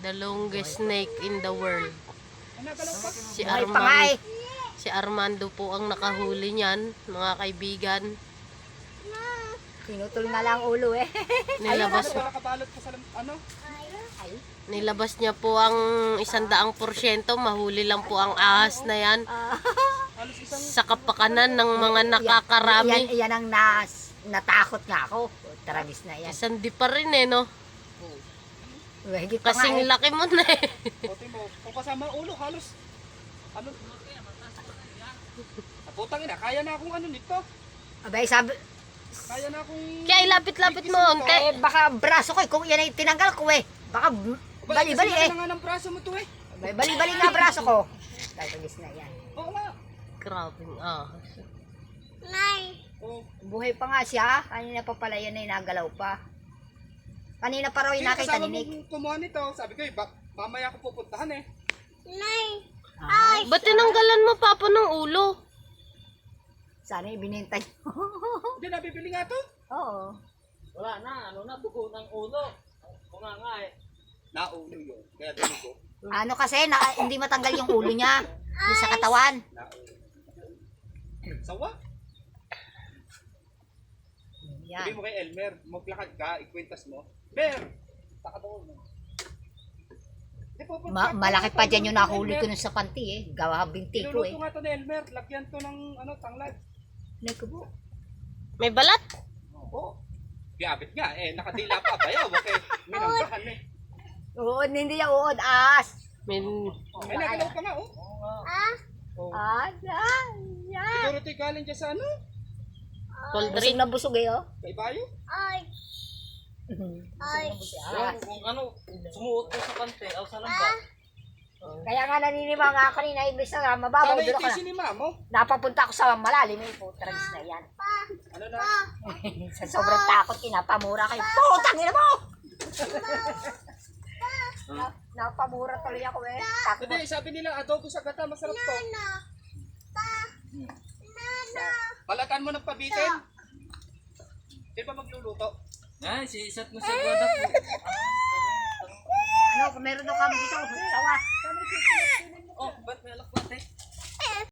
The longest snake in the world. Si Buhay pa nga eh. Si Armando po ang nakahuli niyan, mga kaibigan. Tinutol nga lang ulo eh. Nilabas, Wala kabalot pa sa ano? Ay. nilabas niya po ang 100%, mahuli lang po ang ahas na yan. Halos isang Sa kapakanan ng mga nakakarami. Yan ang natakot nga ako. Tragis na yan. Isang di pa rin eh, no? Higit pa nga Kasing eh. laki mo na eh. bote mo. Kung kasama ulo, halos ano? Putang ina, kaya na akong ano nito. Abay sabi, Kaya na akong Kaya ilapit-lapit mo onte. eh baka braso ko eh. Kung yan ay tinanggal ko eh. Baka bali-bali eh. Kasi nga ng braso mo to eh. Abay, bali-bali nga braso ko. Tragis na yan. Oo nga. Grabing ahas. Oh. Buhay pa nga siya. Kanina pa pala yan ay nagalaw pa. Kanina pa raw yung nakita ni Nick. Kasama mong kumuha nito, sabi ko eh, mamaya ko pupuntahan eh. Ay, Ba't tinanggalan mo, Papa, ng ulo? sana ibinintay. Hindi, nabibili nga to. Oo. Wala na, ano na, buko ng ulo. Mga nga eh. Naulo yun, kaya dugo. Ano kasi, hindi matanggal yung ulo niya. Yung sa katawan. Naulo. Sawa? Yan. Sabi mo kay Elmer, maglakad ka, ikwentas mo. Ber! Taka doon. Di, pupunta ako. Malaki pa dyan yung nahuli ko nun sa panty eh. Gawa binti ko eh. Niluluto nga to ni Elmer, lagyan to ng ano, tanglad. Nagkubo. May balat? Oo. Biyabit nga eh, nakadila pa bayaw. Okay, minanggahan eh. Uod, hindi yan uod. As. May... Ay, nagalaw pa nga oh. Yan. Siguro ito'y galing dyan sa ano? Poultry. Busog na busog eh oh. Kay Bayo? Kung ano, sumuot ko sa kante, o sa lambat. Kaya nga naninima nga kanina, ibig na mababaw. Sana Doon ako ito'y na. sinima mo. Napapunta ako sa malalim eh. Putragis na yan. Ano na? Sa sobrang takot, pinapamura kayo. Putang ina mo! Napamura tuloy ako eh. Takot. Hindi, sabi nila adobo sa gata, masarap to. Balatan mo ng pabitin. Di ba magluluto? Ay, si isat mo sa guwadak po. Ano, kung meron daw kami dito, sawa. Oh, ba't may alak natin?